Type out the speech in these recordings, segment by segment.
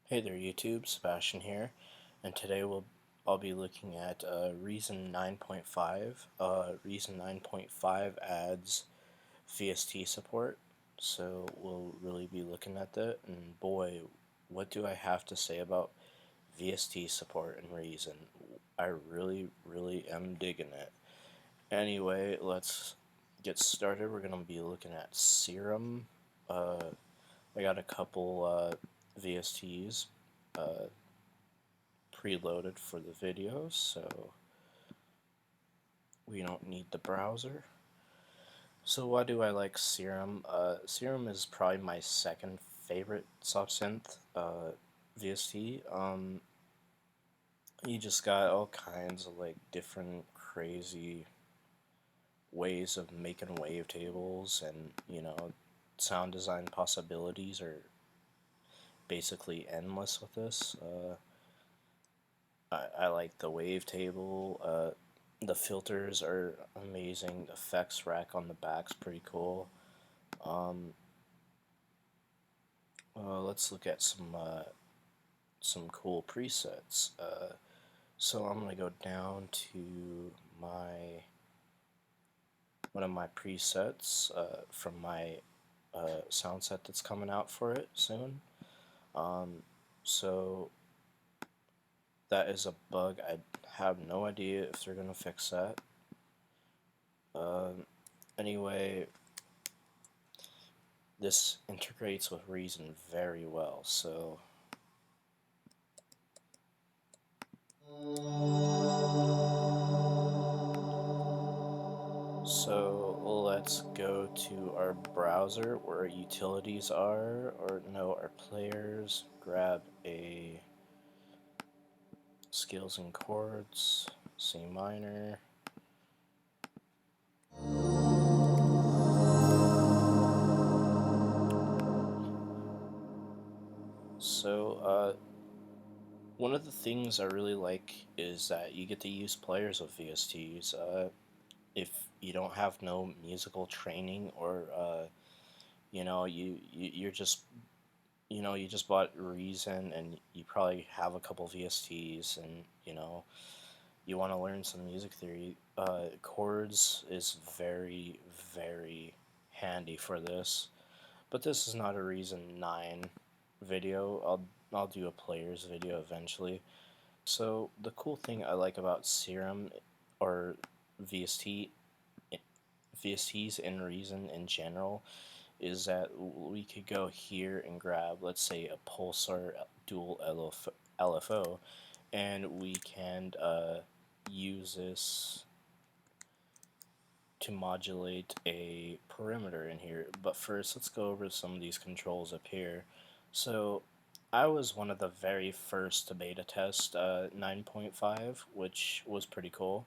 Hey there YouTube, Sebastian here, and today I'll be looking at Reason 9.5. Reason 9.5 adds VST support, so we'll really be looking at that, and boy, what do I have to say about VST support in Reason. I really am digging it. Anyway, let's get started. We're going to be looking at Serum. I got a couple VSTs preloaded for the video, so we don't need the browser. So why do I like Serum? Serum is probably my second favorite Subsynth VST. You just got all kinds of like different crazy ways of making wavetables, and sound design possibilities are basically endless with this. I like the wavetable. The filters are amazing. The effects rack on the back's pretty cool. Um, let's look at some cool presets. So I'm gonna go down to my one of my presets from my sound set that's coming out for it soon. Um, so that is a bug. I have no idea if they're gonna fix that. Anyway, this integrates with Reason very well, so let's go to our browser where our utilities are, or no, our players, grab a scales and chords, C minor. One of the things I really like is that you get to use players with VSTs. If you don't have no musical training, or you're just you just bought Reason and you probably have a couple VSTs, and you want to learn some music theory, chords is very handy for this. But this is not a Reason 9 video. I'll do a player's video eventually. So the cool thing I like about Serum, or VST VSTs in Reason in general, is that we could go here and grab, let's say, a Pulsar dual LFO, and we can use this to modulate a perimeter in here. But first, let's go over some of these controls up here. So I was one of the very first to beta test 9.5, which was pretty cool.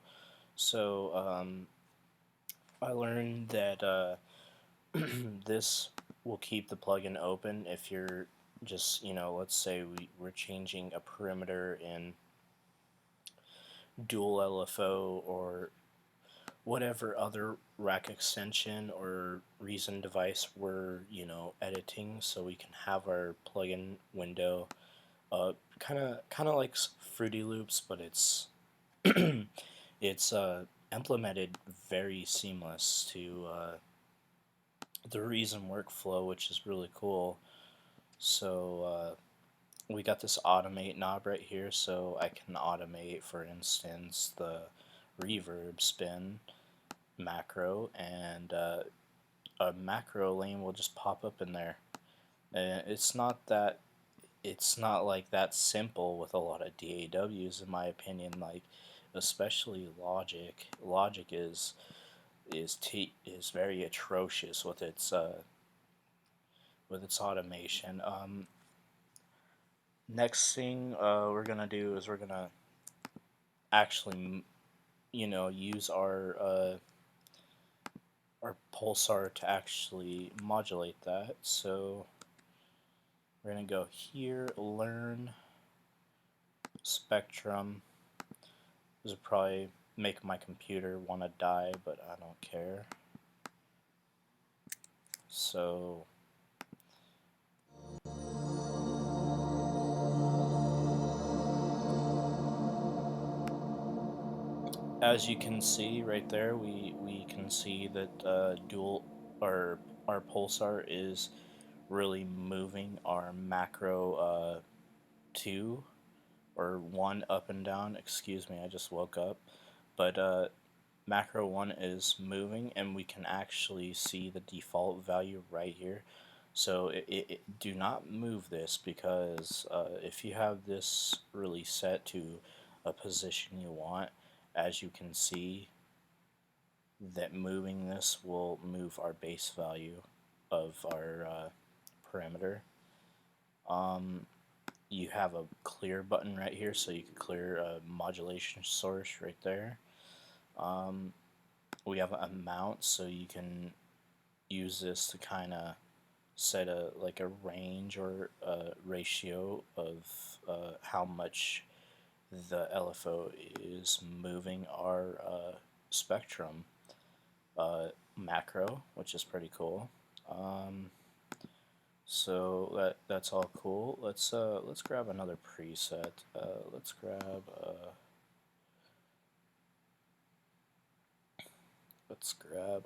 So I learned that this will keep the plugin open if you're just, let's say we're changing a perimeter in dual LFO, or whatever other rack extension or Reason device we're, editing, so we can have our plugin window kind of like Fruity Loops, but it's it's implemented very seamless to the Reason workflow, which is really cool. So we got this automate knob right here, so I can automate, for instance, the reverb spin macro, and a macro lane will just pop up in there. And it's not like that simple with a lot of DAWs, in my opinion. Like, especially Logic. Logic is very atrocious with its automation. Next thing we're gonna do is we're gonna actually, use our pulsar to actually modulate that. So we're gonna go here, learn spectrum. This will probably make my computer want to die, but I don't care. So as you can see right there, we can see that dual our our pulsar is really moving our macro 2 or 1 up and down. Excuse me, I just woke up. But macro 1 is moving, and we can actually see the default value right here. So do not move this, because if you have this really set to a position you want, as you can see, that moving this will move our base value of our parameter. You have a clear button right here, so you can clear a modulation source right there. We have a mount, so you can use this to kind of set a range or a ratio of how much the LFO is moving our spectrum macro, which is pretty cool. So that's all cool. Let's grab another preset. Let's grab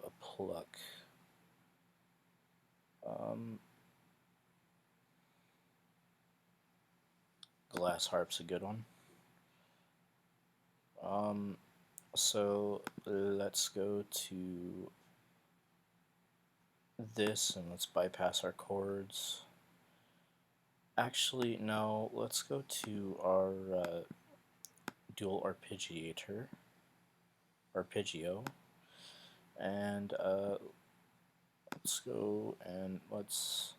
a pluck. Glass harp's a good one. So let's go to this and let's bypass our chords. Actually, no, let's go to our dual arpeggio, and let's go and let's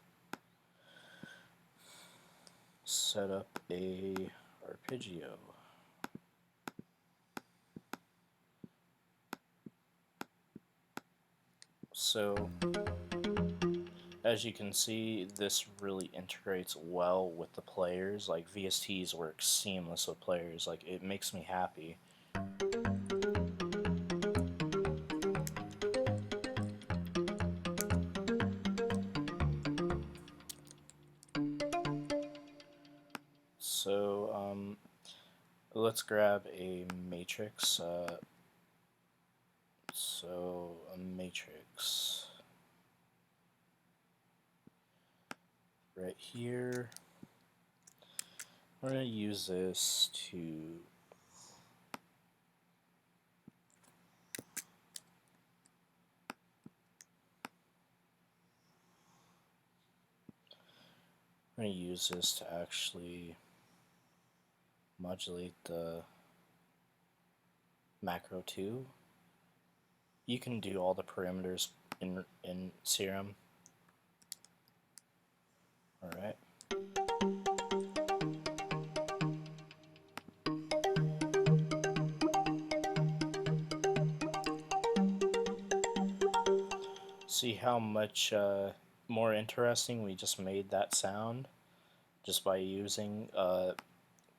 set up a arpeggio. So as you can see, this really integrates well with the players. Like, VSTs work seamless with players. Like, it makes me happy. So let's grab a matrix. So a matrix right here. We're going to use this to actually modulate the macro 2. You can do all the parameters in Serum. Alright. See how much more interesting we just made that sound just by using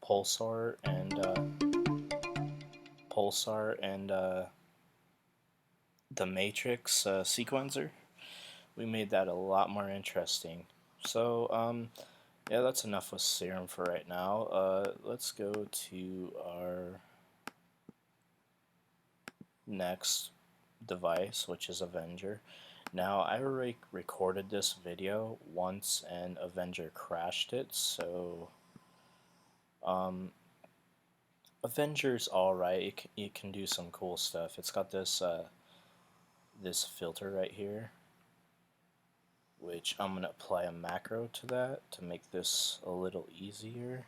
Pulsar and the Matrix sequencer. We made that a lot more interesting. So yeah, that's enough with Serum for right now. Let's go to our next device, which is Avenger. Now, I already recorded this video once and Avenger crashed it, so Avenger's alright. It can do some cool stuff. It's got this this filter right here, which I'm gonna apply a macro to that to make this a little easier.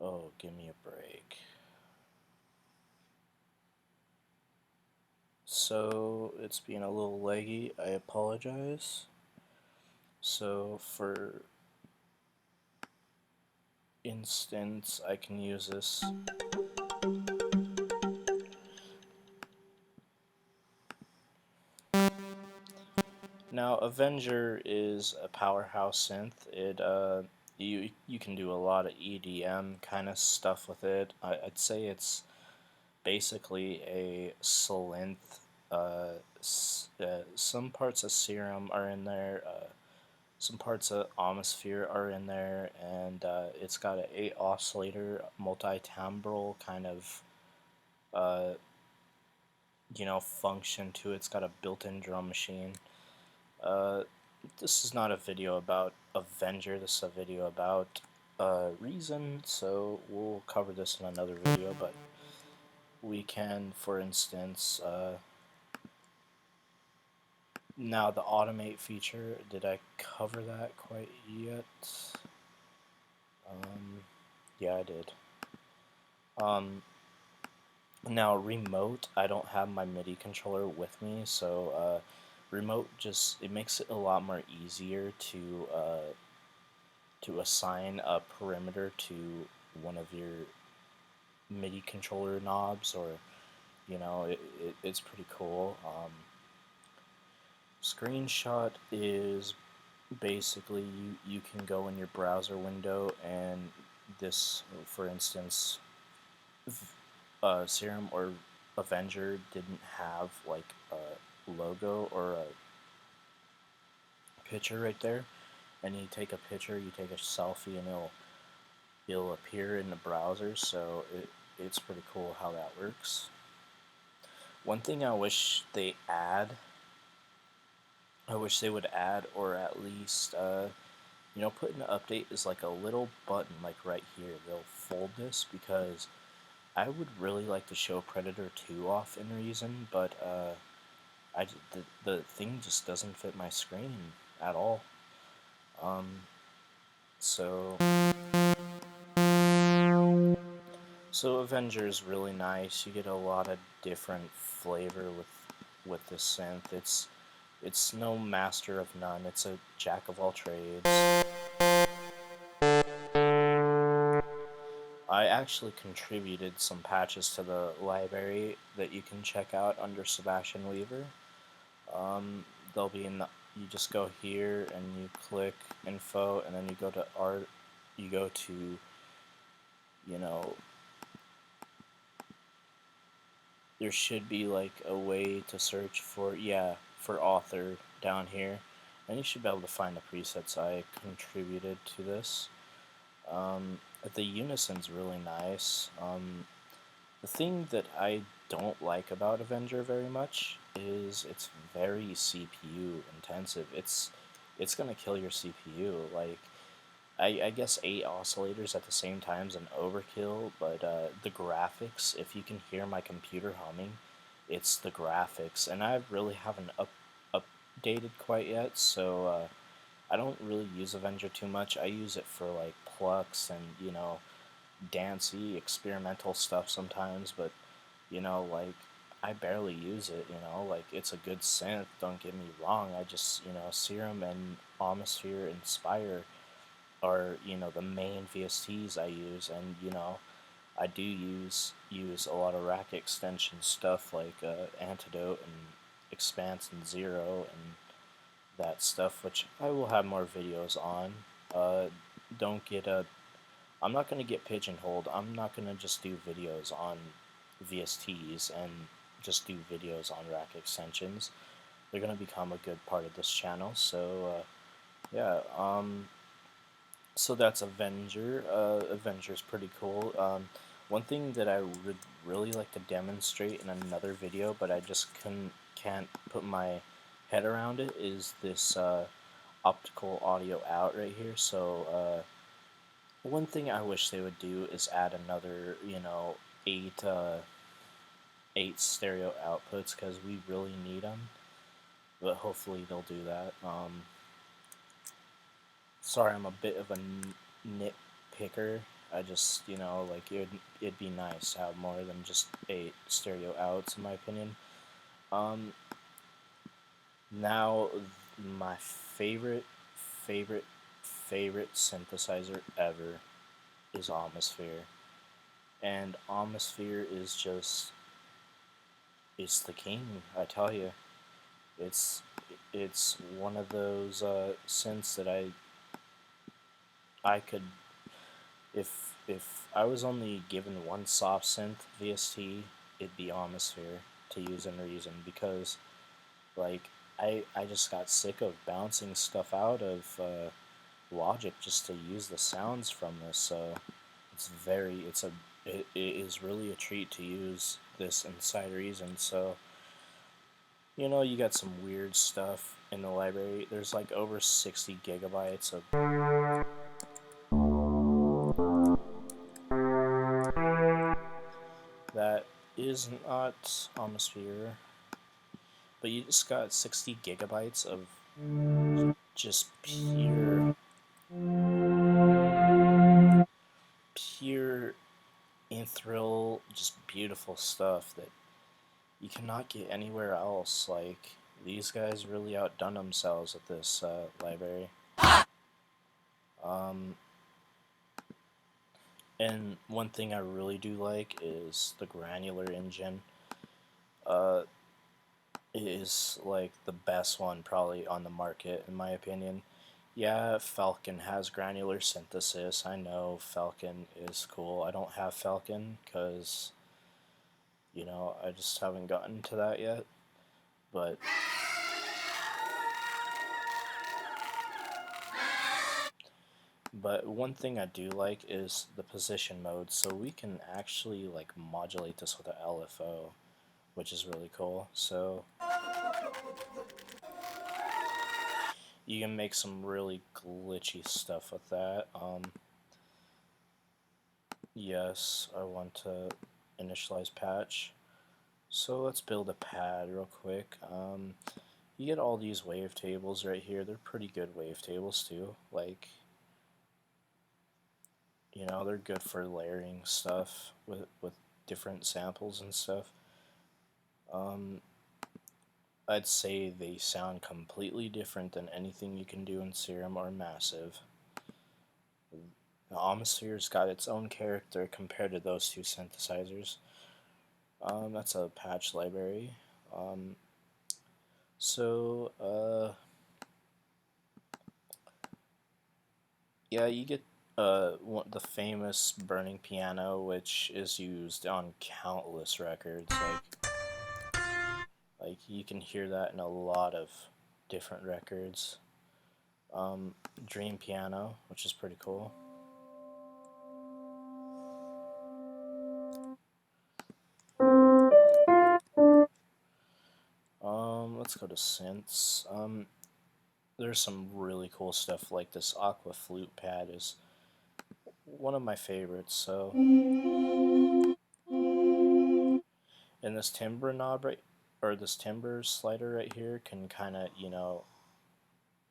Oh, give me a break. So it's being a little laggy, I apologize. So for instance, I can use this. Now, Avenger is a powerhouse synth. You can do a lot of EDM kind of stuff with it. I'd say it's basically a synth. Some parts of Serum are in there. some parts of Atmosphere are in there, and it's got an 8 oscillator multi-timbral kind of uh, function to it. It's got a built-in drum machine. Uh, this is not a video about Avenger. This is a video about Reason. So we'll cover this in another video, but we can, for instance, now the automate feature. Did I cover that quite yet? Yeah, I did. Now remote, I don't have my MIDI controller with me, so remote just, it makes it a lot more easier to assign a parameter to one of your MIDI controller knobs, or it's pretty cool. Screenshot is basically you can go in your browser window, and this, for instance, Serum or Avenger didn't have like a logo or a picture right there, and you take a picture, you take a selfie, and it'll appear in the browser. So it's pretty cool how that works. One thing I wish they would add, or at least put in the update, is like a little button like right here. They'll fold this, because I would really like to show Predator 2 off in Reason, but the thing just doesn't fit my screen at all. So Avenger is really nice. You get a lot of different flavor with this synth. It's no master of none. It's a jack of all trades. I actually contributed some patches to the library that you can check out under Sebastian Weaver. They'll be in the, you just go here and you click info, and then you go to art, you go to, there should be like a way to search for, for author down here, and you should be able to find the presets I contributed to this. The unison's really nice. The thing that I don't like about Avenger very much is it's very CPU intensive. It's gonna kill your CPU. Like, I guess 8 oscillators at the same time is an overkill, but the graphics, if you can hear my computer humming, it's the graphics, and I really haven't updated quite yet, so I don't really use Avenger too much. I use it for like plucks and dancey experimental stuff sometimes, but like, I barely use it. Like, it's a good synth, don't get me wrong. I just, Serum and Atmosphere and Spire are the main VSTs I use, and I do use a lot of rack extension stuff like Antidote and Expanse and Zero and that stuff, which I will have more videos on. Don't get I'm not going to get pigeonholed. I'm not going to just do videos on VSTs and just do videos on rack extensions. They're going to become a good part of this channel. So yeah, so that's Avenger. Avenger's pretty cool. One thing that I would really like to demonstrate in another video, but I just can't put my head around it, is this optical audio out right here. So one thing I wish they would do is add another, 8 stereo outputs, because we really need them. But hopefully they'll do that. Sorry, I'm a bit of a nitpicker. I just, like, it'd be nice to have more than just 8 stereo outs, in my opinion. Now, my favorite synthesizer ever is Atmosphere. And Atmosphere is just, it's the king, I tell you. It's one of those synths that I could, if I was only given one soft synth VST, it'd be Atmosphere to use in Reason, because like, I just got sick of bouncing stuff out of Logic just to use the sounds from this. So it is really a treat to use this inside Reason. So you got some weird stuff in the library. There's like over 60 gigabytes of that is not Atmosphere, but you just got 60 gigabytes of just pure ethereal, just beautiful stuff that you cannot get anywhere else. Like, these guys really outdone themselves at this library. Um, and one thing I really do like is the granular engine. Uh, it is like the best one probably on the market in my opinion. Yeah, Falcon has granular synthesis. I know Falcon is cool. I don't have Falcon because, I just haven't gotten to that yet. But one thing I do like is the position mode, so we can actually like modulate this with an LFO, which is really cool. So you can make some really glitchy stuff with that. Yes, I want to initialize patch. So let's build a pad real quick. You get all these wavetables right here. They're pretty good wavetables too. Like, they're good for layering stuff with different samples and stuff. I'd say they sound completely different than anything you can do in Serum or Massive. The Atmosphere's got its own character compared to those two synthesizers. That's a patch library. Um, so, yeah, you get the famous burning piano, which is used on countless records. Like you can hear that in a lot of different records. Dream piano, which is pretty cool. Let's go to synths. There's some really cool stuff like this Aqua Flute pad is one of my favorites. So, and this timbre knob or this timbre slider right here can kind of,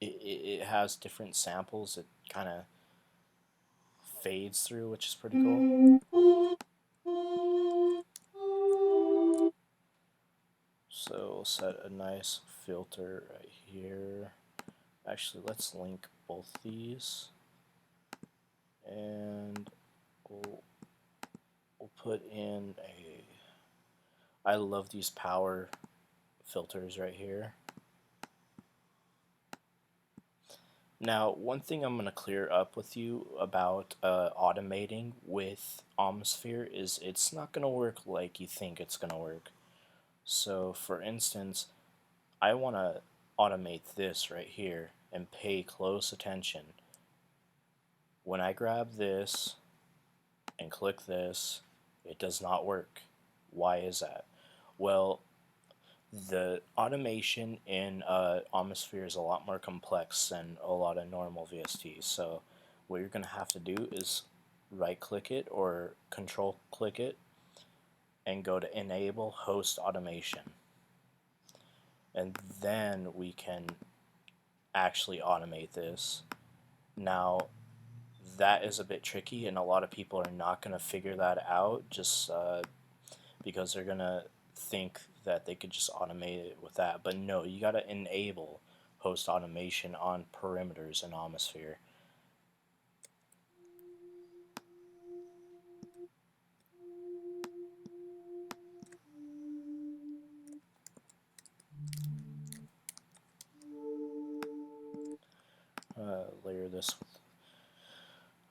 it has different samples. It kind of fades through, which is pretty cool. So we'll set a nice filter right here. Actually, let's link both these, and we'll put in a. I love these power filters right here. Now, one thing I'm going to clear up with you about automating with Atmosphere is it's not going to work like you think it's going to work. So, for instance, I want to automate this right here and pay close attention. When I grab this and click this, it does not work. Why is that? Well, the automation in Atmosphere is a lot more complex than a lot of normal VSTs. So what you're going to have to do is right click it or control click it and go to enable host automation. And then we can actually automate this. Now that is a bit tricky and a lot of people are not going to figure that out just because they're going to think that they could just automate it with that. But no, you got to enable host automation on perimeters in Atmosphere. Layer this with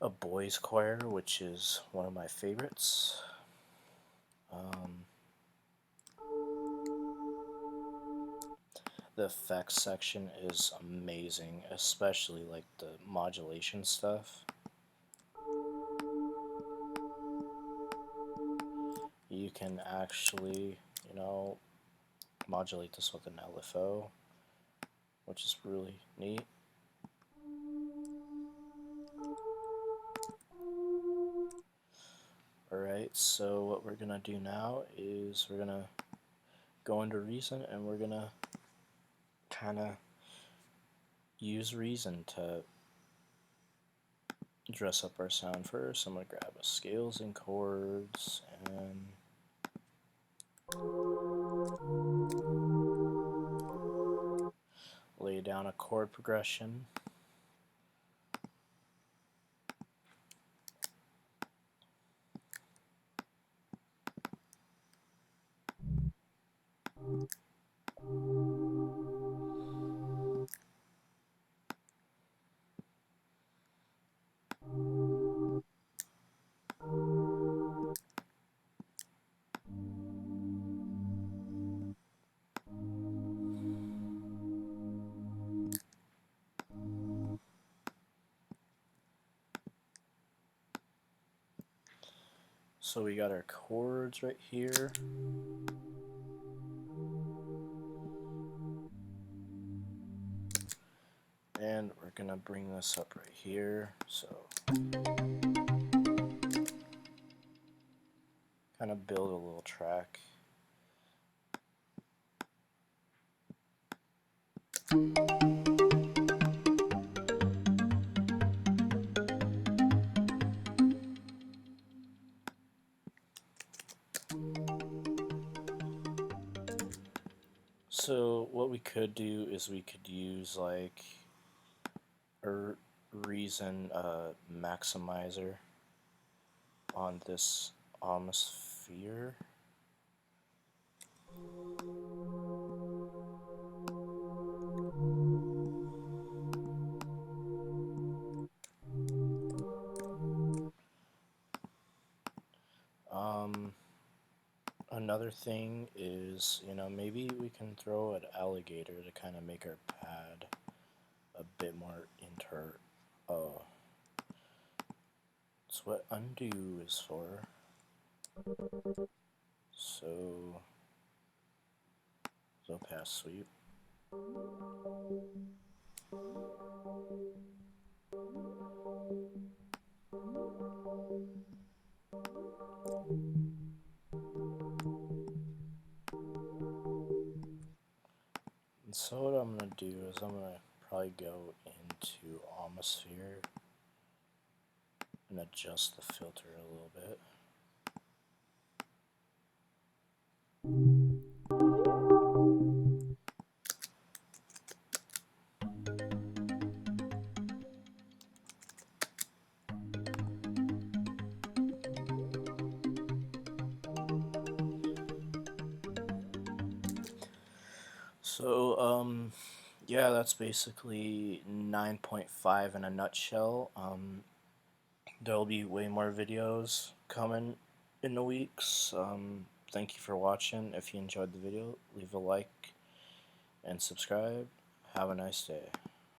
a boys choir, which is one of my favorites. The effects section is amazing, especially like the modulation stuff. You can actually, modulate this with an LFO, which is really neat. Alright, so what we're gonna do now is we're gonna go into Reason and we're gonna kinda use Reason to dress up our sound first. I'm gonna grab a scales and chords and lay down a chord progression. So we got our chords right here. And we're gonna bring this up right here. So kind of build a little track. So what we could do is we could use like a Reason maximizer on this atmosphere. Another thing is, maybe we can throw an alligator to kind of make our pad a bit more that's what undo is for. So, low pass sweep. And so what I'm going to do is I'm going to probably go into Atmosphere and adjust the filter a little bit. So, yeah, that's basically 9.5 in a nutshell. There'll be way more videos coming in the weeks. Thank you for watching. If you enjoyed the video, leave a like and subscribe. Have a nice day.